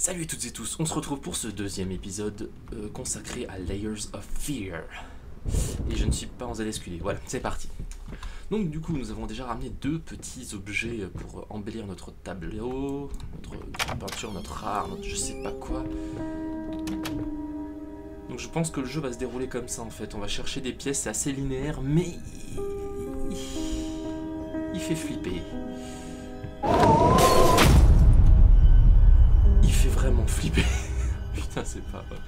Salut à toutes et tous, on se retrouve pour ce deuxième épisode consacré à Layers of Fear. Et je ne suis pas en ZSQD, voilà, c'est parti. Donc du coup, nous avons déjà ramené deux petits objets pour embellir notre tableau, notre peinture, notre art, notre je sais pas quoi. Donc je pense que le jeu va se dérouler comme ça en fait. On va chercher des pièces, c'est assez linéaire, mais il fait flipper. Il fait vraiment flipper. Putain, c'est pas vrai.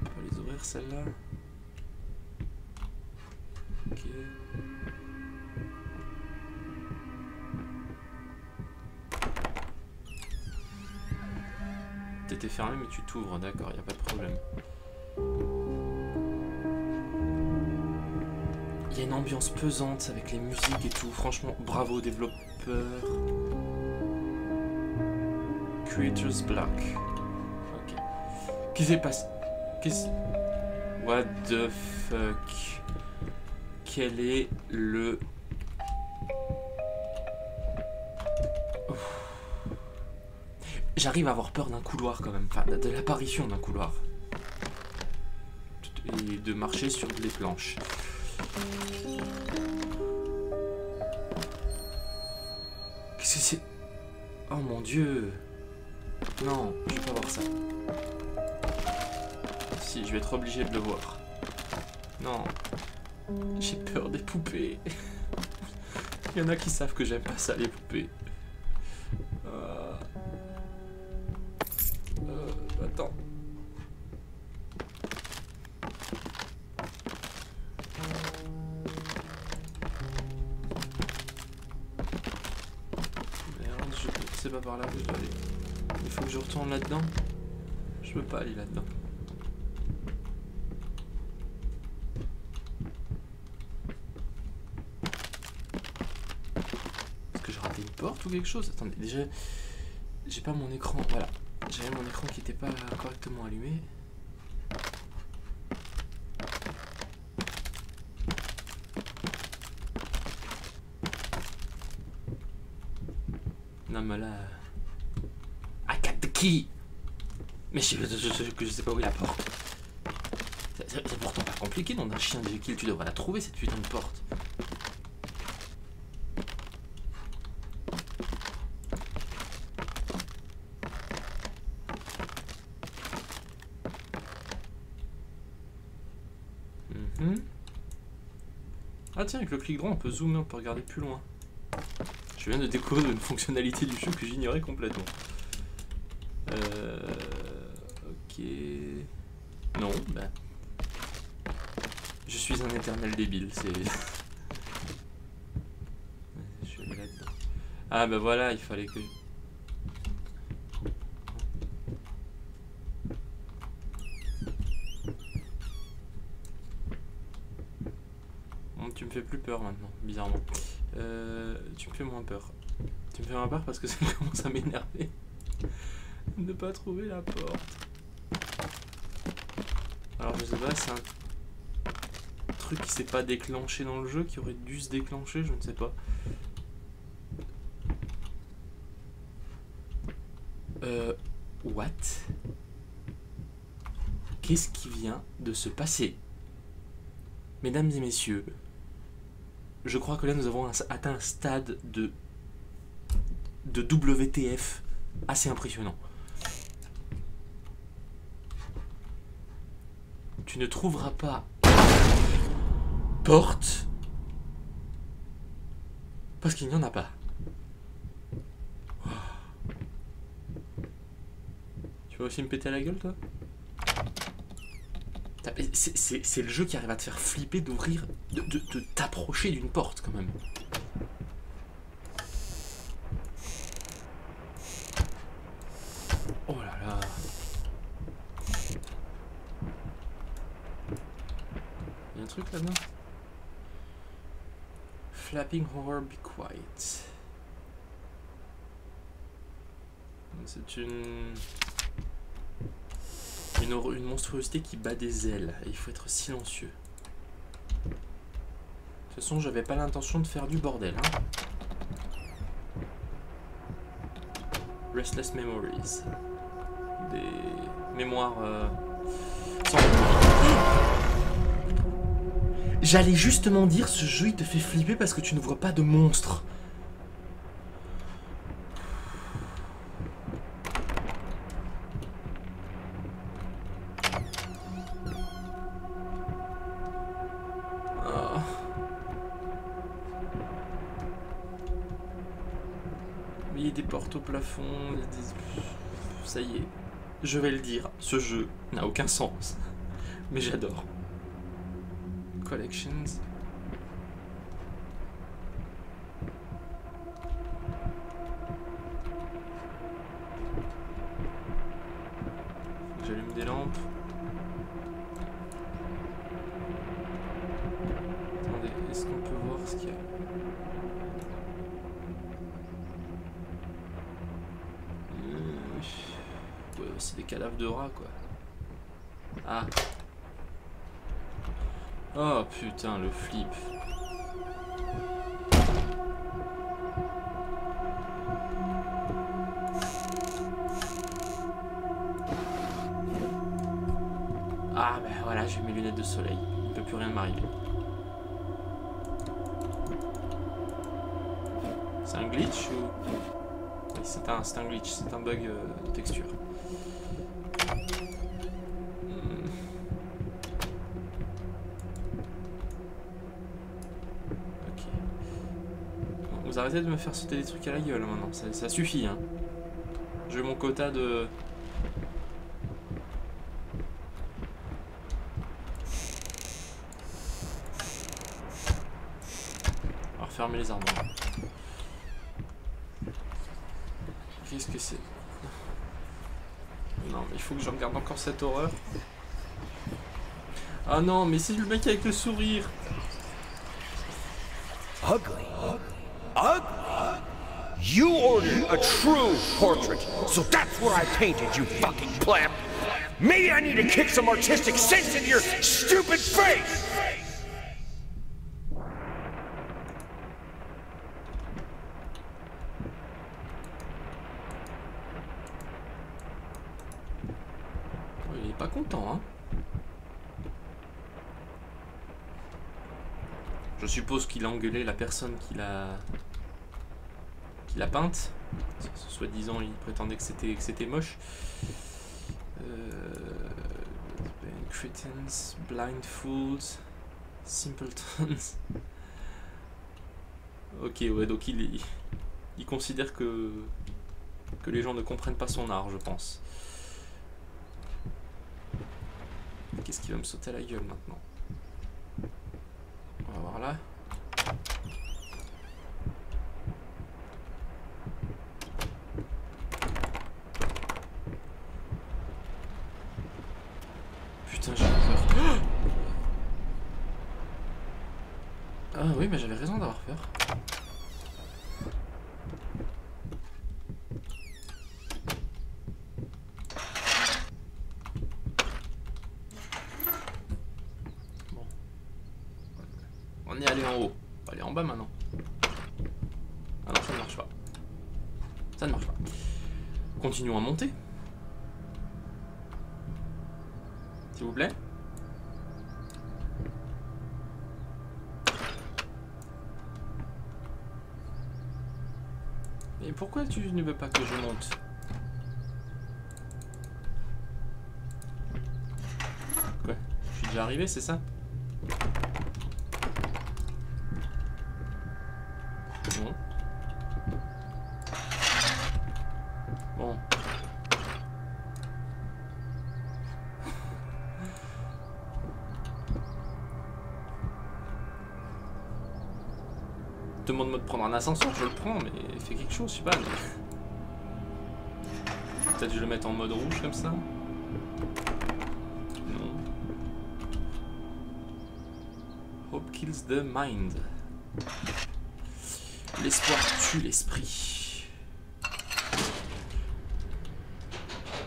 On peut les ouvrir celles-là. Ok. T'étais fermé mais tu t'ouvres, d'accord, y a pas de problème. Il y a une ambiance pesante avec les musiques et tout, franchement, bravo aux développeurs. Creators Block. Ok. Qu'est-ce qui s'est passé? What the fuck? Quel est le... J'arrive à avoir peur d'un couloir quand même, enfin de l'apparition d'un couloir. Et de marcher sur les planches. Qu'est-ce que c'est? Oh mon dieu! Non, je vais pas voir ça. Si, je vais être obligé de le voir. Non. J'ai peur des poupées. Il y en a qui savent que j'aime pas ça, les poupées. Attends. Merde, c'est pas par là que je dois aller. Il faut que je retourne là-dedans. Je peux pas aller là-dedans. Est-ce que j'ai raté une porte ou quelque chose? Attendez, déjà, j'ai pas mon écran. Voilà, j'avais mon écran qui était pas correctement allumé. Non mais là... I got the key. Mais je sais pas où est la porte. C'est pourtant pas compliqué dans un chien de Jekyll, tu devrais la trouver cette putain de porte. Ah tiens, avec le clic droit on peut zoomer, on peut regarder plus loin. Je viens de découvrir une fonctionnalité du jeu que j'ignorais complètement. Ok... Non, bah... Je suis un éternel débile, c'est... Je suis là-dedans. Ah bah voilà, il fallait que... Bon, tu me fais plus peur maintenant, bizarrement. Tu me fais moins peur. Tu me fais moins peur parce que ça commence à m'énerver. De ne pas trouver la porte. Alors je sais pas, c'est un truc qui s'est pas déclenché dans le jeu, qui aurait dû se déclencher, je ne sais pas. What? Qu'est-ce qui vient de se passer? Mesdames et messieurs, je crois que là nous avons atteint un stade de WTF assez impressionnant. Tu ne trouveras pas porte parce qu'il n'y en a pas. Tu vas aussi me péter à la gueule, toi? C'est le jeu qui arrive à te faire flipper d'ouvrir, de t'approcher d'une porte quand même. Oh là là. Il y a un truc là-dedans. Flapping horror, be quiet. C'est une monstruosité qui bat des ailes. Et il faut être silencieux. toute façon, j'avais pas l'intention de faire du bordel. Hein. Restless Memories. Des mémoires sans... J'allais justement dire, ce jeu il te fait flipper parce que tu ne vois pas de monstres. Il y a des portes au plafond, ça y est, je vais le dire, ce jeu n'a aucun sens, mais j'adore. Collections. J'allume des lampes. Attendez, est-ce qu'on peut voir ce qu'il y a? Ouais, c'est des cadavres de rats quoi. Ah. Oh putain, le flip. Ah ben voilà, j'ai mes lunettes de soleil. Il ne peut plus rien m'arriver. C'est un glitch ou... Oui, c'est un glitch, c'est un bug de texture. Ok. Bon, vous arrêtez de me faire sauter des trucs à la gueule maintenant, ça suffit hein. J'ai mon quota de... On va refermer les armoires. Qu'est-ce que c'est? Non, mais il faut que je regarde encore cette horreur. Ah non, mais c'est le mec avec le sourire. Ugly? Ugly? You ordered a true portrait, so that's what I painted, you fucking pleb. Maybe I need to kick some artistic sense into your stupid face! Il est pas content, hein. Je suppose qu'il a engueulé la personne qui l'a peinte. Soi-disant, il prétendait que c'était moche. Cretins, blind fools, simpletons. Ok, ouais, donc il considère que les gens ne comprennent pas son art, je pense. Qu'est-ce qui va me sauter à la gueule maintenant? On va voir là. Putain, j'ai peur. Ah oui, mais j'avais raison d'avoir peur. Bon. On est allé en haut. On va aller en bas maintenant. Ah non, ça ne marche pas. Ça ne marche pas. Continuons à monter. S'il vous plaît. Et pourquoi tu ne veux pas que je monte? Quoi? Je suis déjà arrivé, c'est ça? Non. Bon. Demande-moi de prendre un ascenseur, je le prends, mais fais quelque chose, je sais pas. Mais... Peut-être je le mette en mode rouge comme ça. Non. Hope kills the mind. L'espoir tue l'esprit.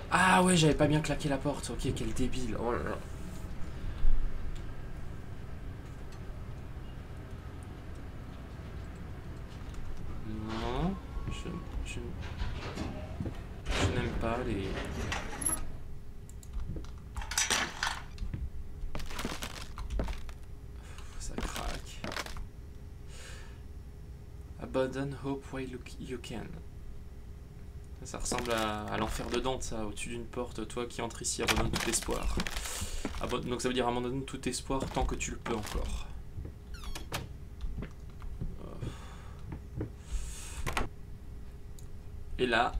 Ah ouais, j'avais pas bien claqué la porte. Ok, quel débile. Oh là là. Je n'aime pas les... Ça craque. Abandon hope while you can. Ça ressemble à l'enfer de Dante, ça, au-dessus d'une porte. Toi qui entres ici, abandonne tout espoir. Donc ça veut dire abandonne tout espoir tant que tu le peux encore. Et là...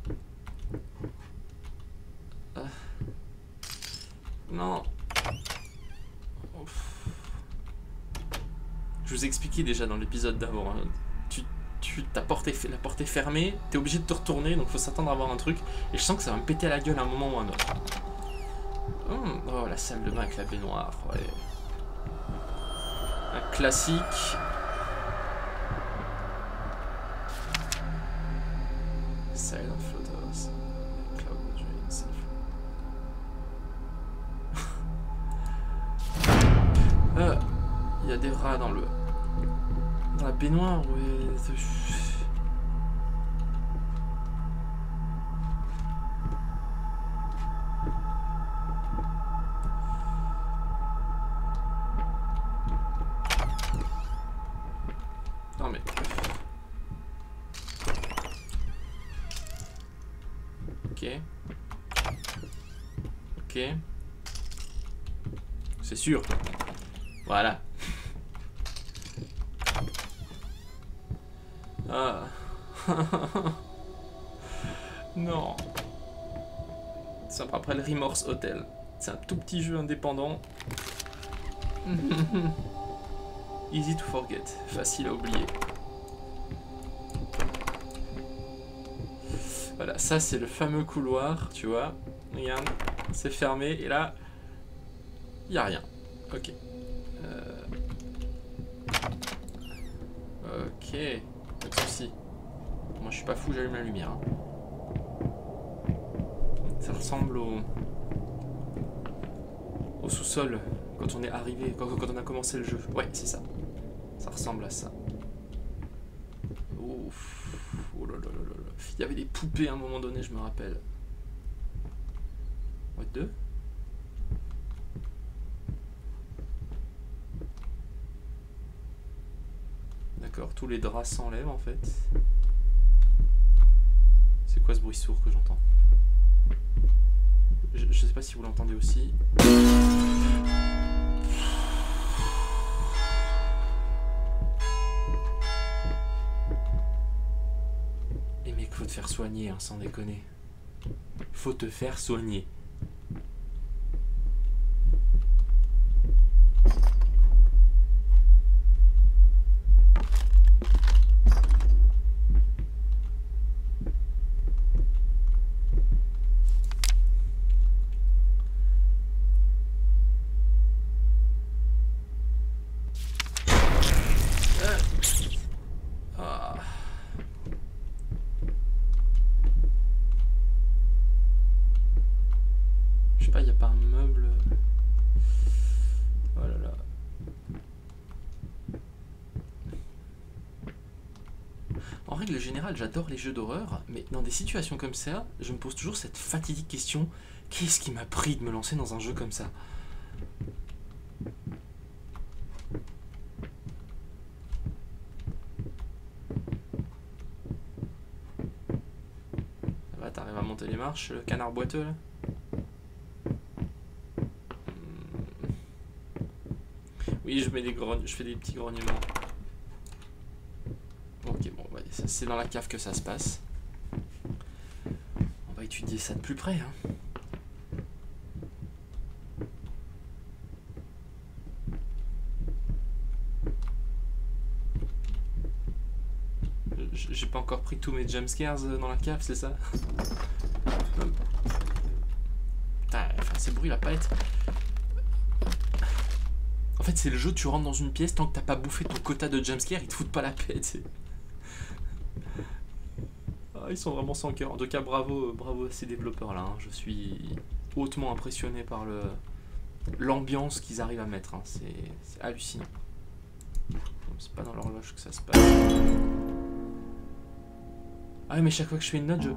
Non. Je vous ai expliqué déjà dans l'épisode d'avant. Hein. La porte est fermée, t'es obligé de te retourner, donc faut s'attendre à avoir un truc. Et je sens que ça va me péter à la gueule à un moment ou à un autre. Oh, la salle de bain avec la baignoire, ouais. Un classique. Silent floaters. Cloud drains. Il y a des rats dans la baignoire, ouais. Non mais... Ok. Ok. C'est sûr. Voilà. Ah. Non. Ça me rappelle Remorse Hotel. C'est un tout petit jeu indépendant. Easy to forget. Facile à oublier. Voilà, ça c'est le fameux couloir, tu vois. Regarde, c'est fermé et là, il n'y a rien. Ok. Ok. Pas de soucis. Moi je suis pas fou, j'allume la lumière. Hein. Ça ressemble au sous-sol quand on est arrivé, quand on a commencé le jeu. Ouais, c'est ça. Ça ressemble à ça. Ouf. Oh là là là là. Il y avait des poupées à un moment donné, je me rappelle. What the? D'accord, tous les draps s'enlèvent en fait. C'est quoi ce bruit sourd que j'entends? Je sais pas si vous l'entendez aussi. Et mec, faut te faire soigner, hein, sans déconner. Faut te faire soigner. En règle générale, j'adore les jeux d'horreur, mais dans des situations comme ça, je me pose toujours cette fatidique question: qu'est-ce qui m'a pris de me lancer dans un jeu comme ça? Ça va, t'arrives à monter les marches, le canard boiteux là? Oui, je fais des petits grognements. Ok, bon, ouais, c'est dans la cave que ça se passe. On va étudier ça de plus près, hein. J'ai pas encore pris tous mes jumpscares dans la cave, c'est ça? Putain, enfin, ce bruit va pas être... En fait, c'est le jeu, tu rentres dans une pièce, tant que t'as pas bouffé ton quota de jumpscare, ils te foutent pas la paix, tu sais. Ah, ils sont vraiment sans cœur. En tout cas, bravo à ces développeurs-là. Hein. Je suis hautement impressionné par l'ambiance qu'ils arrivent à mettre. Hein. C'est hallucinant. C'est pas dans l'horloge que ça se passe. Ah mais chaque fois que je fais une note, je...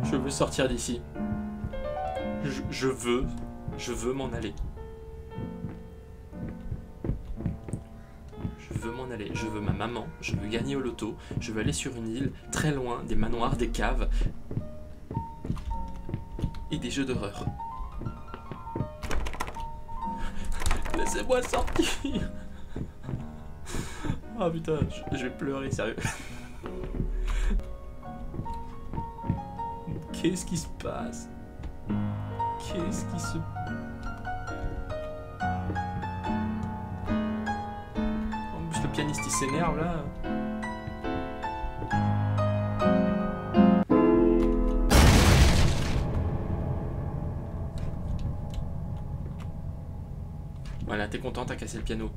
Je veux sortir d'ici. Je veux m'en aller. Je veux m'en aller. Je veux ma maman. Je veux gagner au loto. Je veux aller sur une île très loin des manoirs, des caves et des jeux d'horreur. Laissez-moi sortir. Oh putain, je vais pleurer, sérieux. Qu'est-ce qui se passe? Qu'est-ce qui se... En plus le pianiste il s'énerve là. Voilà, t'es content, t'as cassé le piano.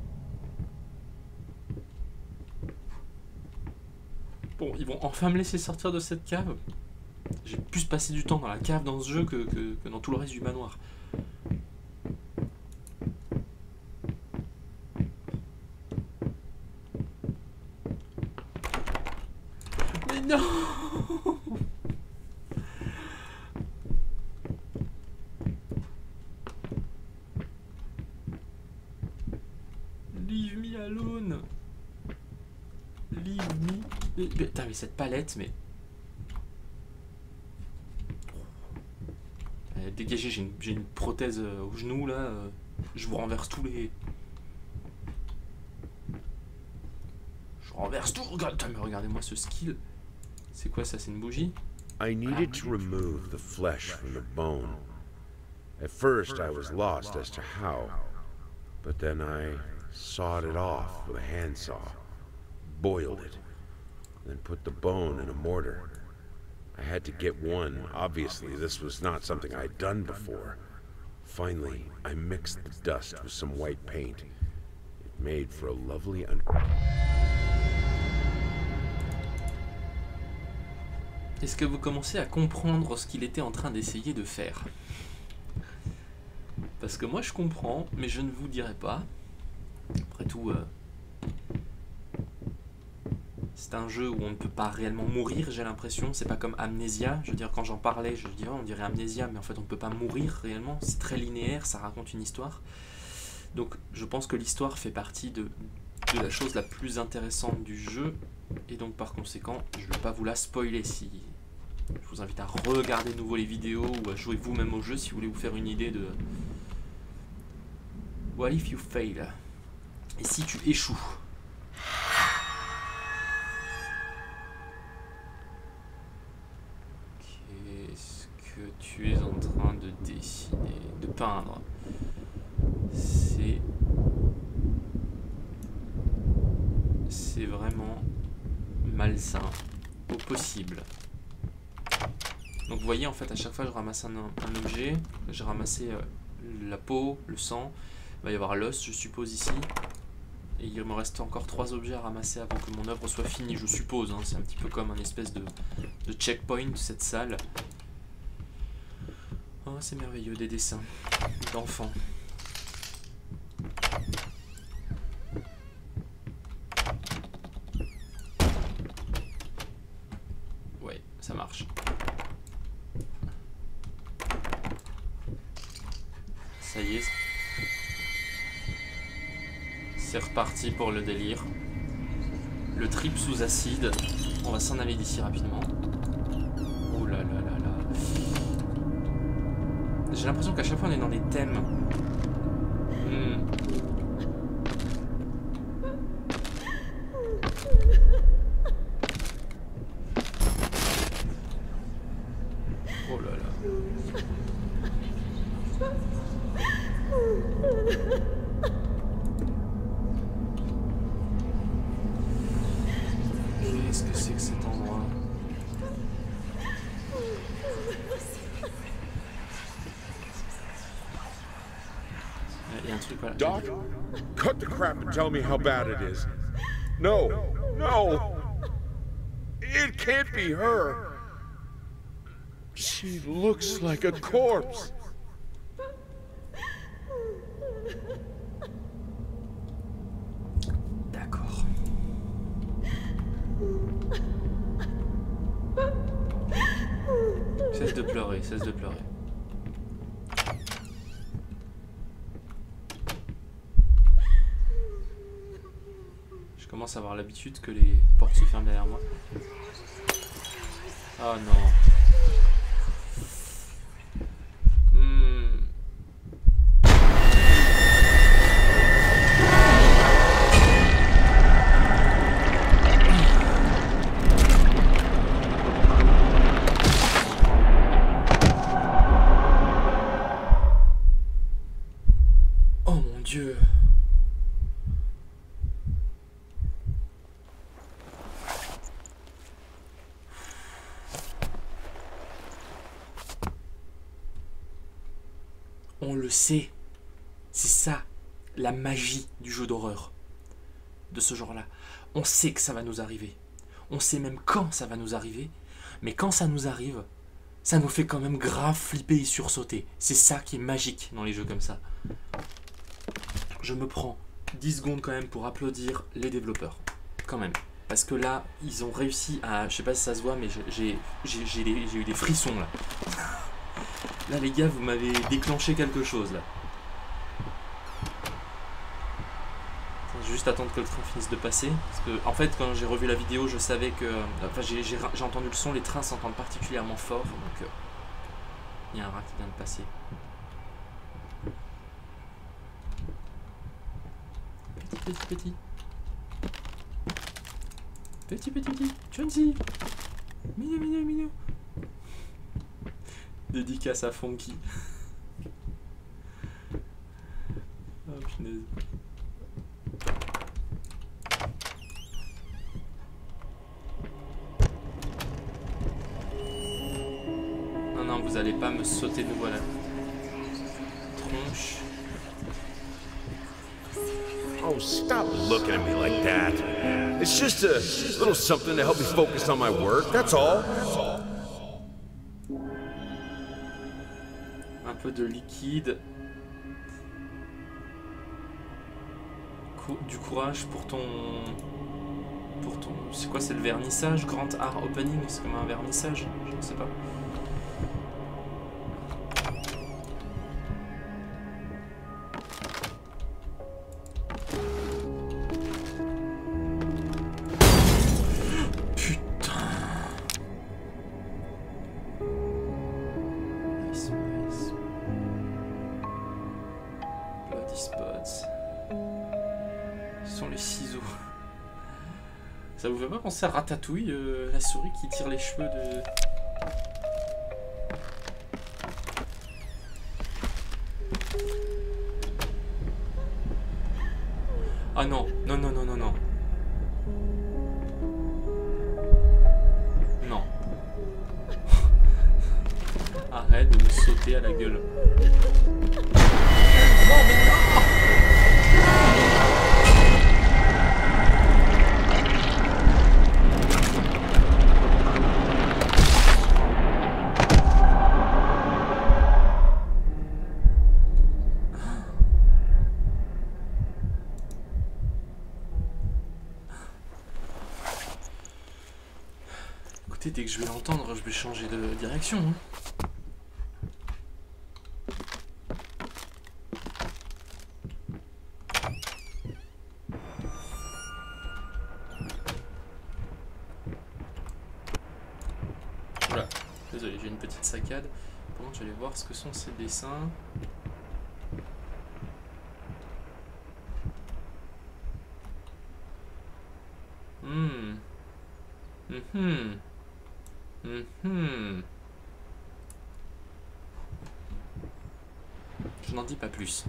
Bon, ils vont enfin me laisser sortir de cette cave. J'ai plus passé du temps dans la cave dans ce jeu que dans tout le reste du manoir. Mais non! Leave me alone! Leave me... Putain, mais cette palette, mais... Dégagez, j'ai une prothèse au genou là, je vous renverse tous les... Je renverse tout, mais regardez-moi ce skill. C'est quoi ça, c'est une bougie? I needed to remove the flesh from the bone. At first I was lost as to how, but then I sawed it off with a handsaw, boiled it, then put the bone in a mortar. I had to get one. Obviously, this was not something I'd done before. Finally, I mixed the dust with some white paint. It made for a lovely Est-ce que vous commencez à comprendre ce qu'il était en train d'essayer de faire? Parce que moi je comprends, mais je ne vous dirai pas. Après tout, c'est un jeu où on ne peut pas réellement mourir, j'ai l'impression. C'est pas comme Amnesia. Je veux dire, quand j'en parlais, je disais, oh, on dirait Amnesia, mais en fait on ne peut pas mourir réellement. C'est très linéaire, ça raconte une histoire. Donc je pense que l'histoire fait partie de la chose la plus intéressante du jeu. Et donc par conséquent, je ne vais pas vous la spoiler. Je vous invite à regarder de nouveau les vidéos ou à jouer vous-même au jeu si vous voulez vous faire une idée de... What if you fail? Et si tu échoues? Qu'est-ce que tu es en train de dessiner, de peindre? C'est vraiment malsain au possible. Donc vous voyez, en fait, à chaque fois je ramasse un objet, j'ai ramassé la peau, le sang, il va y avoir l'os, je suppose, ici. Et il me reste encore 3 objets à ramasser avant que mon œuvre soit finie, je suppose. Hein. C'est un petit peu comme un espèce de checkpoint, cette salle. Oh, c'est merveilleux, des dessins d'enfants. Ouais, ça marche. Ça y est. C'est reparti pour le délire. Le trip sous acide. On va s'en aller d'ici rapidement. Oh là là là là. J'ai l'impression qu'à chaque fois on est dans des thèmes. Oh là là. Qu'est-ce que c'est que cet endroit? Il y a un truc, voilà. Doc, cut the crap and tell me how bad it is. No, no. It can't be her. She looks like a corpse. D'accord. Cesse de pleurer, cesse de pleurer. Je commence à avoir l'habitude que les portes se ferment derrière moi. Oh non. Oh mon Dieu. On le sait, c'est ça la magie du jeu d'horreur, de ce genre-là. On sait que ça va nous arriver, on sait même quand ça va nous arriver, mais quand ça nous arrive, ça nous fait quand même grave flipper et sursauter. C'est ça qui est magique dans les jeux comme ça. Je me prends 10 secondes quand même pour applaudir les développeurs, quand même. Parce que là, ils ont réussi à... Je sais pas si ça se voit, mais j'ai eu des frissons là. Là les gars, vous m'avez déclenché quelque chose là. Attends, je vais juste attendre que le train finisse de passer. Parce que en fait quand j'ai revu la vidéo, je savais que... Enfin j'ai entendu le son, les trains s'entendent particulièrement fort. Donc il y a un rat qui vient de passer. Petit. Petit. Chunzi. Mignon. Dédicace à Funky. Oh punaise. Non, vous allez pas me sauter de nouveau à la tronche. Oh, stop looking at me like that. It's just a little something to help me focus on my work, that's all. Un peu de liquide. Du courage pour ton... C'est quoi, c'est le vernissage? Grand Art Opening? C'est comme un vernissage? Je ne sais pas. Ça vous fait pas penser à Ratatouille, la souris qui tire les cheveux de... Ah non. Non. Arrête de me sauter à la gueule. Non mais non! Dès que je vais l'entendre, je vais changer de direction. Hein. Voilà, désolé, j'ai une petite saccade. Par contre, je vais aller voir ce que sont ces dessins. Je n'en dis pas plus.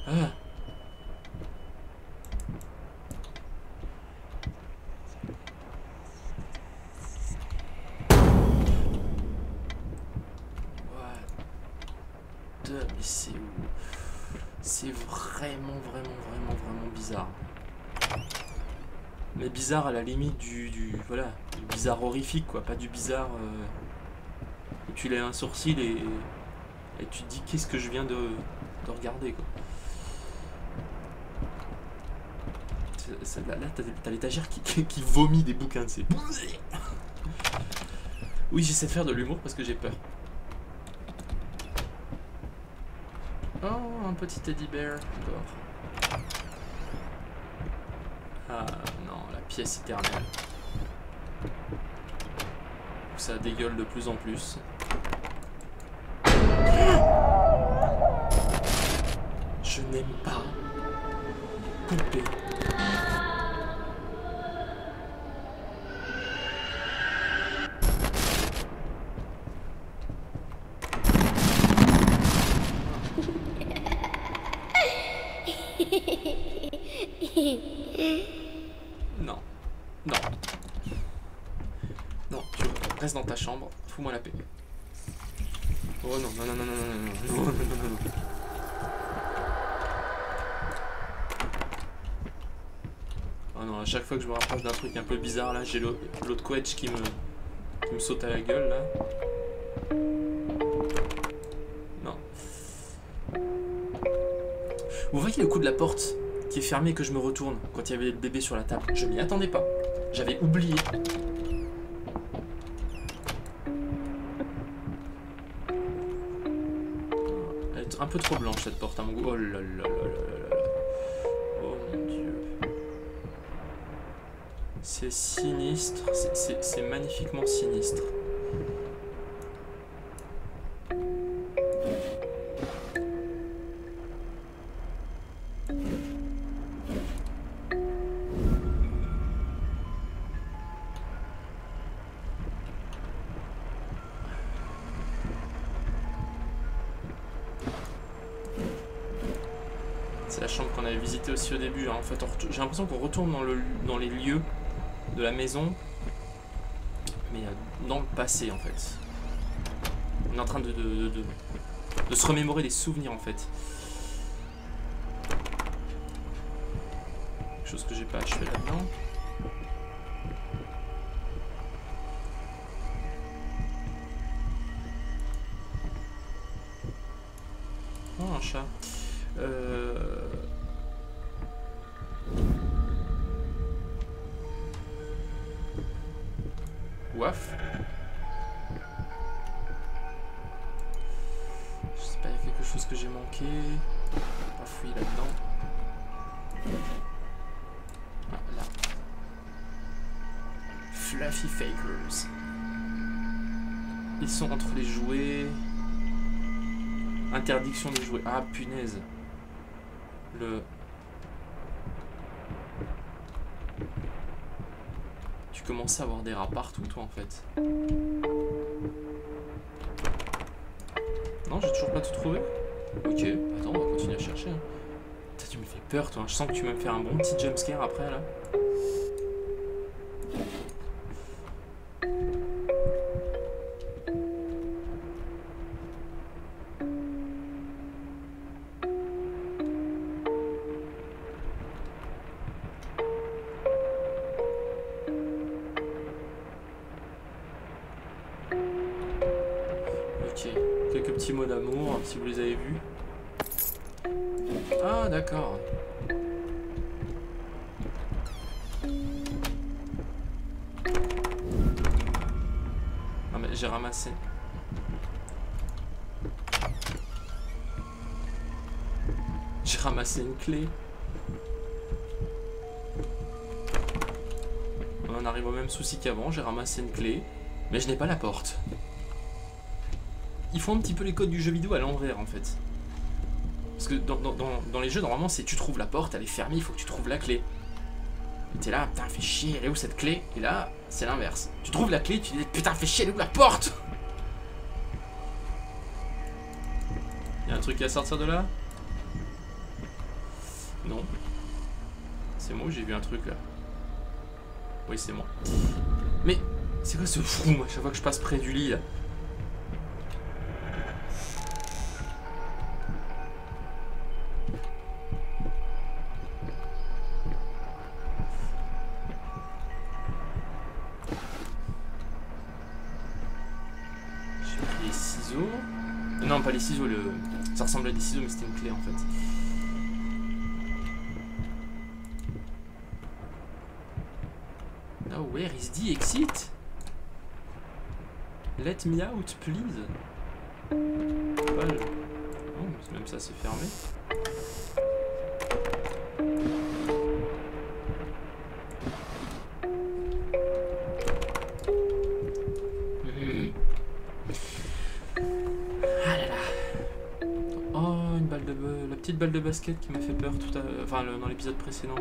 Ah. putain, mais c'est où? C'est vraiment bizarre. Mais bizarre à la limite voilà, du bizarre horrifique quoi, pas du bizarre où tu lèves un sourcil et tu te dis qu'est-ce que je viens de regarder quoi. Là t'as l'étagère qui vomit des bouquins, tu sais. Oui, j'essaie de faire de l'humour parce que j'ai peur. Oh, un petit teddy bear dehors. Ah non, la pièce éternelle. Ça dégueule de plus en plus. Je n'aime pas poupée. Non. Non. Non, tu restes dans ta chambre, fous-moi la paix. Oh non, non, non, non, non, non, non, non, non, non, non. Oh non, à chaque fois que je me rapproche d'un truc un peu bizarre là, j'ai l'autre quetch qui me saute à la gueule là. Non. Vous voyez le coup de la porte qui est fermé et que je me retourne quand il y avait le bébé sur la table? Je m'y attendais pas. J'avais oublié. Elle est un peu trop blanche cette porte à mon goût. Oh là là là là là là. Oh mon dieu. C'est sinistre. C'est magnifiquement sinistre. C'est la chambre qu'on avait visitée aussi au début. Hein. En fait, j'ai l'impression qu'on retourne dans les lieux de la maison, mais dans le passé en fait. On est en train de se remémorer des souvenirs en fait. Quelque chose que j'ai pas achevé là-dedans. Oh, un chat. Ouaf. Je sais pas, il y a quelque chose que j'ai manqué. Pas fouiller là-dedans. Ah, là. Fluffy Fakers. Ils sont entre les jouets. Interdiction de jouer. Ah punaise. Tu commences à avoir des rats partout toi en fait. Non, j'ai toujours pas tout trouvé. Ok, attends, on va continuer à chercher. Hein. Putain, tu me fais peur toi. Je sens que tu vas me faire un bon petit jumpscare après là. Quelques petits mots d'amour, si vous les avez vus. Ah, d'accord. Ah, mais j'ai ramassé. J'ai ramassé une clé. On en arrive au même souci qu'avant, j'ai ramassé une clé, mais je n'ai pas la porte. Ils font un petit peu les codes du jeu vidéo à l'envers en fait. Parce que dans les jeux, normalement, c'est tu trouves la porte, elle est fermée, il faut que tu trouves la clé. Et t'es là, putain, fais chier, elle est où cette clé? Et là, c'est l'inverse. Tu trouves la clé, tu dis, putain, fais chier, elle est où la porte? Y'a un truc à sortir de là? Non. C'est moi ou j'ai vu un truc là? Oui, c'est moi. Mais, c'est quoi ce fou, à chaque fois que je passe près du lit là? Non, pas les ciseaux, ça ressemble à des ciseaux, mais c'était une clé en fait. Oh, where is the exit? Let me out, please. Voilà. Oh, même ça, c'est fermé. La petite balle de basket qui m'a fait peur tout à l'heure, enfin dans l'épisode précédent.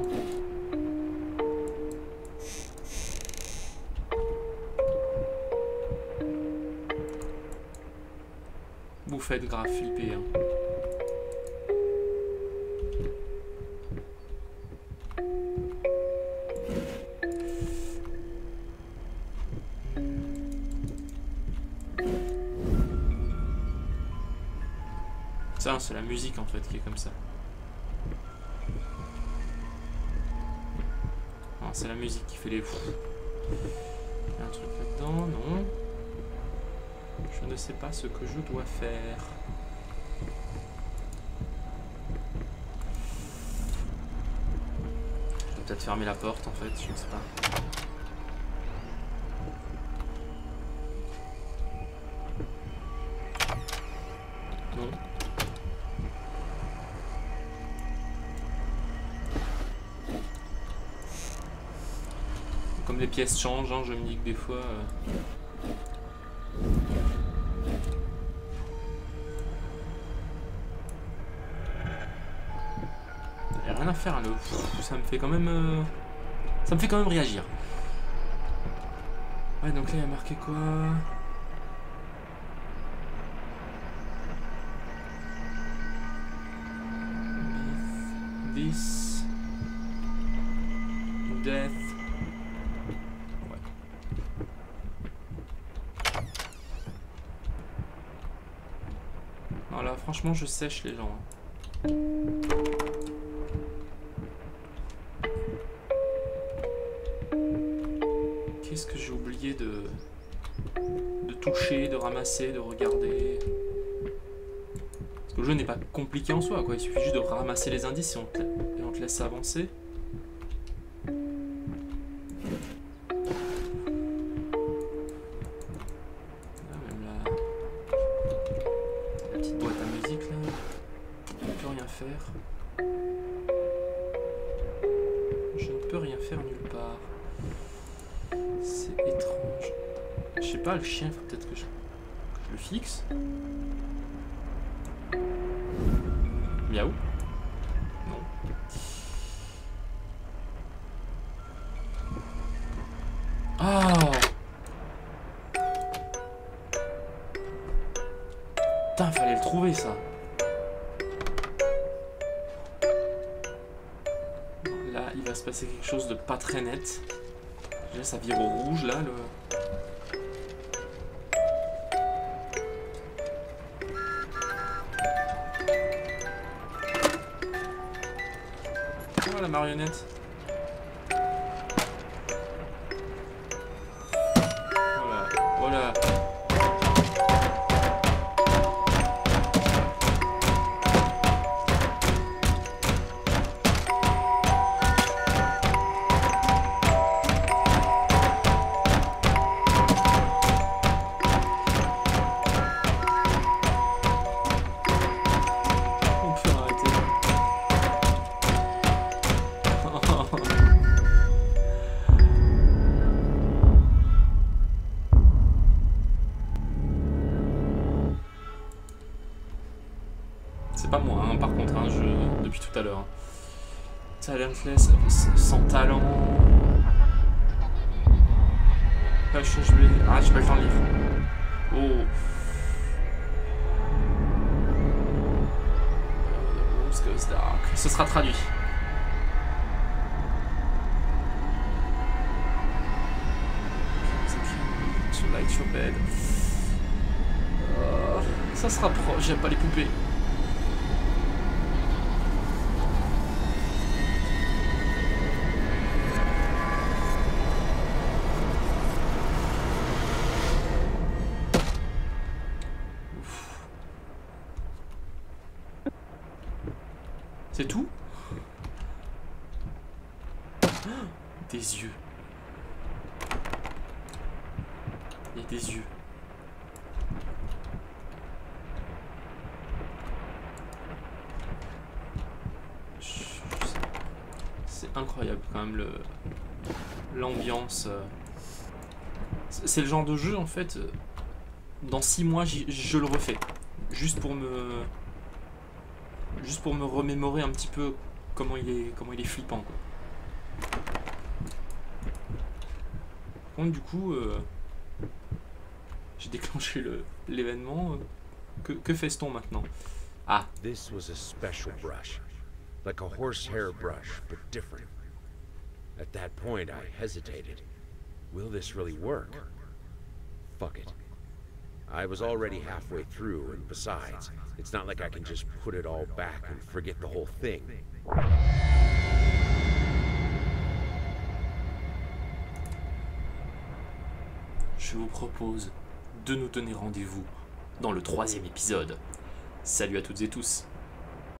Vous faites grave flipper, hein. Ça, c'est la musique en fait qui est comme ça. C'est la musique qui fait les fous. Il y a un truc là-dedans, non. Je ne sais pas ce que je dois faire. Je vais peut-être fermer la porte en fait, je ne sais pas. Non. Comme les pièces changent, hein, je me dis que des fois... y a rien à faire, hein, ça me fait quand même... Ça me fait quand même réagir. Ouais, donc là, il y a marqué quoi? This... Death... Non, là, franchement, je sèche les gens. Hein. Qu'est-ce que j'ai oublié de toucher, de ramasser, de regarder? Parce que le jeu n'est pas compliqué en soi, quoi. Il suffit juste de ramasser les indices et on te laisse avancer. Je ne peux rien faire nulle part. C'est étrange. Je sais pas, le chien, il faut peut-être que je le fixe. Miaou. Non. Oh. Putain, fallait le trouver ça. Il va se passer quelque chose de pas très net. Déjà ça vire au rouge là Oh la marionnette. Voilà. Voilà. C'est pas moi, hein, par contre, hein, depuis tout à l'heure. Hein. Talentless, sans talent. Ah, j'ai pas le temps de lire. Oh. The room goes dark. Ce sera traduit. To light your bed. Ça sera proche, j'aime pas les poupées. C'est tout? Des yeux. Il y a des yeux. C'est incroyable quand même l'ambiance. C'est le genre de jeu en fait. Dans 6 mois, je le refais. Juste pour me remémorer un petit peu comment il est flippant, quoi. Donc du coup, j'ai déclenché l'événement. Que fait-on maintenant? Ah. This was a special brush, like a horsehair brush, but different. At that point, I hesitated. Will this really work? Fuck it. I was already halfway through, and besides, it's not like I can just put it all back and forget the whole thing. Je vous propose de nous donner rendez-vous dans le 3e épisode. Salut à toutes et tous.